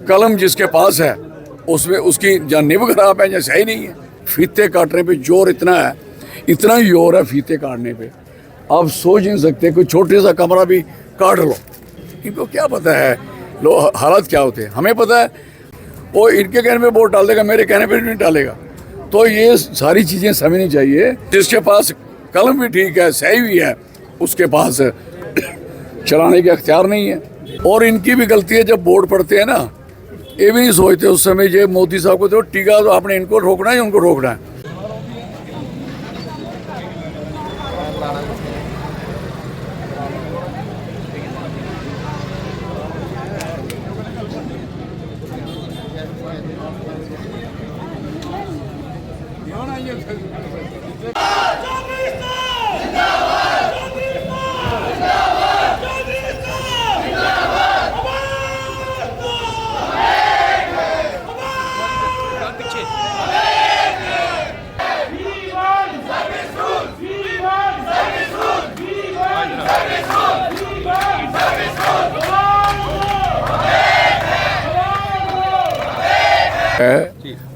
कलम जिसके पास है उसमें उसकी या निब खराब है या सही नहीं है। फीते काटने पे जोर इतना है, इतना जोर है फीते काटने पे, आप सोच नहीं सकते। कोई छोटे सा कमरा भी काट लो, इनको क्या पता है लोग हालात क्या होते हैं। हमें पता है, वो इनके कहने पे वोट डाल देगा, मेरे कहने पे नहीं डालेगा। तो ये सारी चीज़ें समझनी चाहिए। जिसके पास कलम भी ठीक है, सही भी है, उसके पास चलाने का अख्तियार नहीं है। और इनकी भी गलती है, जब वोट पड़ते हैं ना, ये भी नहीं सोचते उस समय ये मोदी साहब को तो टीका, तो आपने इनको रोकना है या उनको रोकना है।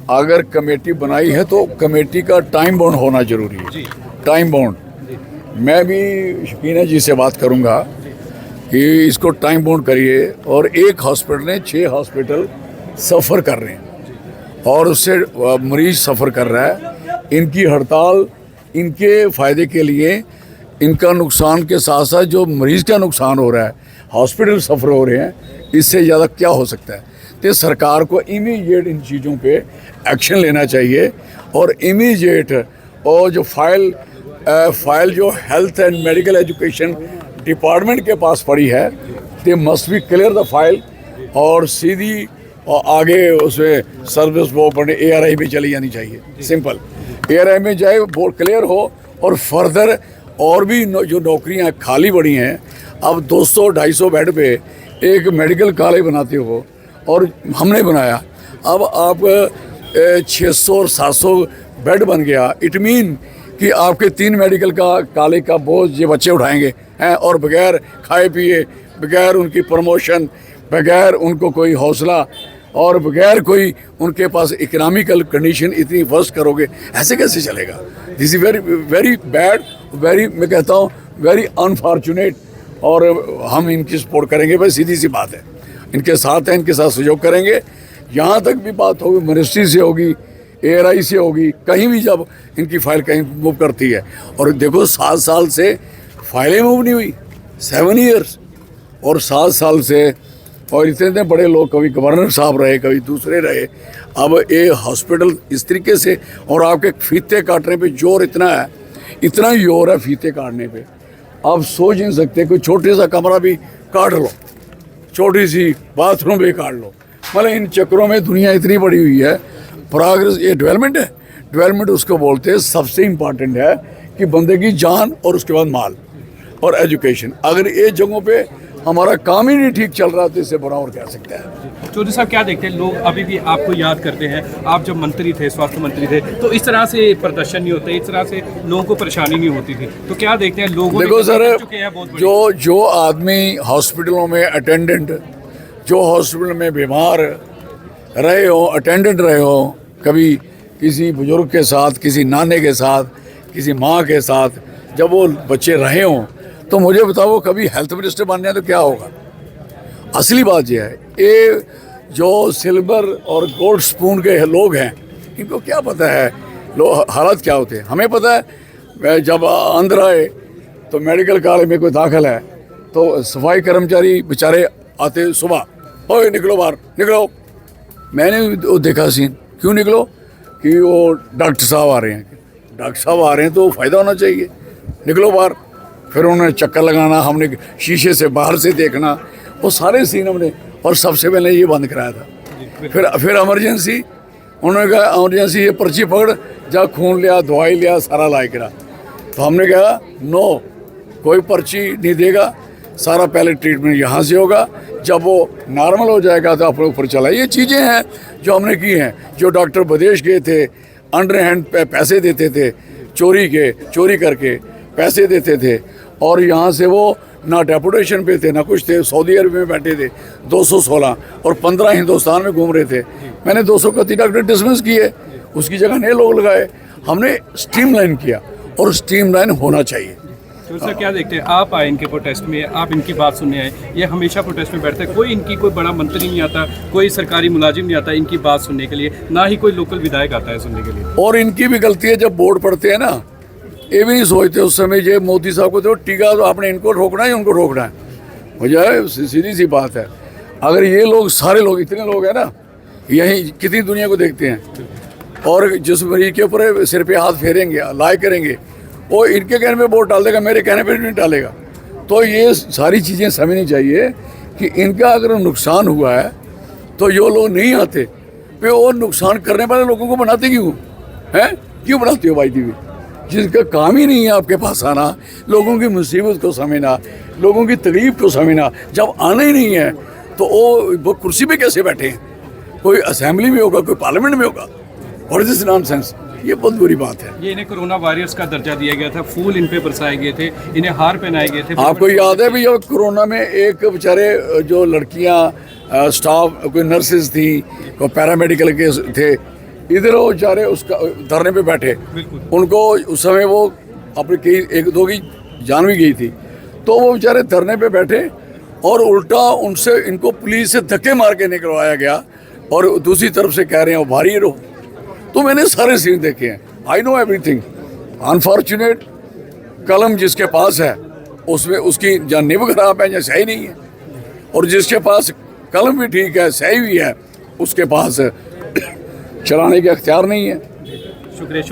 अगर कमेटी बनाई है तो कमेटी का टाइम बाउंड होना जरूरी है। टाइम बाउंड मैं भी शकीना जी से बात करूंगा कि इसको टाइम बाउंड करिए। और एक हॉस्पिटल ने 6 हॉस्पिटल सफ़र कर रहे हैं और उससे मरीज सफ़र कर रहा है। इनकी हड़ताल इनके फ़ायदे के लिए, इनका नुकसान के साथ साथ जो मरीज़ का नुकसान हो रहा है, हॉस्पिटल सफ़र हो रहे हैं, इससे ज़्यादा क्या हो सकता है। तो सरकार को इमीडिएट इन चीज़ों पे एक्शन लेना चाहिए और इमीडिएट और जो फाइल जो health and medical education department के पास पड़ी है, they must be clear the file और सीधी और आगे उसमें सर्विस वो अपने ARI में चली जानी चाहिए। सिंपल ARI में जाए, वो क्लियर हो और फर्दर और भी जो नौकरियां खाली पड़ी हैं, अब 200-250 बेड पे एक मेडिकल कॉलेज बनाते हो और हमने बनाया, अब आप 600 और 700 बेड बन गया। इट मीन कि आपके 3 मेडिकल कॉलेज का बोझ ये बच्चे उठाएंगे हैं, और बगैर खाए पिए, बगैर उनकी प्रमोशन, बगैर उनको कोई हौसला और बगैर कोई उनके पास इकोनॉमिकल कंडीशन इतनी वर्स्ट करोगे, ऐसे कैसे चलेगा। This is very very bad, very, मैं कहता हूँ वेरी अनफॉर्चुनेट। और हम इनकी सपोर्ट करेंगे भाई, सीधी सी बात है, इनके साथ हैं, इनके साथ सहयोग करेंगे। यहाँ तक भी बात होगी मिनिस्ट्री से होगी, ARI से होगी, कहीं भी जब इनकी फाइल कहीं मूव करती है। और देखो 7 साल से फाइलें मूव नहीं हुई, 7 ईयर्स, और 7 साल से, और इतने बड़े लोग, कभी गवर्नर साहब रहे, कभी दूसरे रहे। अब ये हॉस्पिटल इस तरीके से, और आपके फीते काटने पे जोर इतना है, इतना जोर है फीते काटने पे, आप सोच नहीं सकते। कोई छोटे सा कमरा भी काट लो, छोटी सी बाथरूम भी काट लो, मतलब इन चक्करों में दुनिया इतनी बड़ी हुई है। प्रोग्रेस, ये डेवलपमेंट है। डेवलपमेंट उसको बोलते हैं, सबसे इम्पॉर्टेंट है कि बंदे की जान और उसके बाद माल और एजुकेशन। अगर ये जगहों पे हमारा काम ही नहीं ठीक चल रहा तो इससे बड़ा और क्या सकता है। चौधरी साहब, क्या देखते हैं लोग अभी भी आपको याद करते हैं, आप जब मंत्री थे, स्वास्थ्य मंत्री थे, तो इस तरह से प्रदर्शन नहीं होते, इस तरह से लोगों को परेशानी नहीं होती थी, तो क्या देखते हैं लोगों, देखो सर, जो आदमी हॉस्पिटलों में अटेंडेंट, जो हॉस्पिटल में बीमार रहे हो, अटेंडेंट रहे हो, कभी किसी बुजुर्ग के साथ, किसी नाने के साथ, किसी माँ के साथ, जब वो बच्चे रहे हों, तो मुझे बताओ कभी हेल्थ मिनिस्टर बनने तो क्या होगा। असली बात यह है, ये जो सिल्वर और गोल्ड स्पून के लोग हैं, इनको क्या पता है लोग हालात क्या होते हैं। हमें पता है, जब अंदर आए तो मेडिकल कॉलेज में कोई दाखिल है तो सफाई कर्मचारी बेचारे आते सुबह, ओए निकलो बाहर, निकलो। मैंने वो देखा सीन, क्यों निकलो, कि वो डॉक्टर साहब आ रहे हैं। डॉक्टर साहब आ रहे हैं तो फ़ायदा होना चाहिए, निकलो बाहर। फिर उन्होंने चक्कर लगाना, हमने शीशे से बाहर से देखना, वो सारे सीन हमने, और सबसे पहले ये बंद कराया था। फिर इमरजेंसी, उन्होंने कहा इमरजेंसी ये पर्ची पकड़, जा खून लिया, दवाई लिया, सारा ला करा। तो हमने कहा नो, कोई पर्ची नहीं देगा, सारा पहले ट्रीटमेंट यहाँ से होगा, जब वो नॉर्मल हो जाएगा तो अपने ऊपर चला। ये चीज़ें हैं जो हमने की हैं। जो डॉक्टर विदेश गए थे, अंडर हैंड पैसे देते थे, चोरी करके पैसे देते थे, और यहाँ से वो ना डेपुटेशन पे थे ना कुछ थे, सऊदी अरब में बैठे थे 216 और 15 हिंदुस्तान में घूम रहे थे। मैंने 231 डॉक्टर डिसमिस किए, उसकी जगह नए लोग लगाए। हमने स्ट्रीमलाइन किया और स्ट्रीमलाइन होना चाहिए। तो सर क्या देखते हैं, आप आए इनके प्रोटेस्ट में, आप इनकी बात सुनने आए, ये हमेशा प्रोटेस्ट में बैठते हैं, कोई इनकी कोई बड़ा मंत्री नहीं आता, कोई सरकारी मुलाजिम नहीं आता इनकी बात सुनने के लिए, ना ही कोई लोकल विधायक आता है सुनने के लिए। और इनकी भी गलती है, जब बोर्ड पढ़ते हैं ना, ये भी नहीं सोचते उस समय ये मोदी साहब को तो टीका तो आपने इनको रोकना है, उनको रोकना है। मुझे सीधी सी बात है, अगर ये लोग सारे लोग इतने लोग हैं ना, यही कितनी दुनिया को देखते हैं, और जिस मरीज के ऊपर सिर पे हाथ फेरेंगे, लाए करेंगे, वो इनके कहने पे वोट डाल देगा, मेरे कहने पे नहीं डालेगा। तो ये सारी चीज़ें समझनी चाहिए कि इनका अगर नुकसान हुआ है तो ये लोग नहीं आते, पे वो नुकसान करने वाले लोगों को बनाते क्यों हैं? क्यों बनाते हो भाई दीदी? जिसका काम ही नहीं है आपके पास आना, लोगों की मुसीबत को समझना, लोगों की तकलीफ को समझना, जब आना ही नहीं है तो वो कुर्सी पे कैसे बैठे हैं? कोई असेंबली में होगा, कोई पार्लियामेंट में होगा? और दिस नॉनसेंस, ये बहुत बुरी बात है। ये इन्हें कोरोना वॉरियर्स का दर्जा दिया गया था, फूल इन पे बरसाए गए थे, इन्हें हार पहनाए गए थे। आपको याद है भैया कोरोना में एक बेचारे जो लड़कियां स्टाफ, कोई नर्सेज थी, कोई पैरामेडिकल के थे, इधर वो बेचारे उसका धरने पे बैठे, उनको उस समय वो अपनी कई एक दो की जान भी गई थी, तो वो बेचारे धरने पे बैठे और उल्टा उनसे इनको पुलिस से धक्के मार के निकलवाया गया, और दूसरी तरफ से कह रहे हैं वो भारी रहो। तो मैंने सारे सीन देखे हैं, आई नो एवरीथिंग। अनफॉर्चुनेट कलम जिसके पास है उसमें उसकी या निब खराब है या सही नहीं है, और जिसके पास कलम भी ठीक है, सही भी है, उसके पास चलाने का अख्तियार नहीं है। शुक्रिया।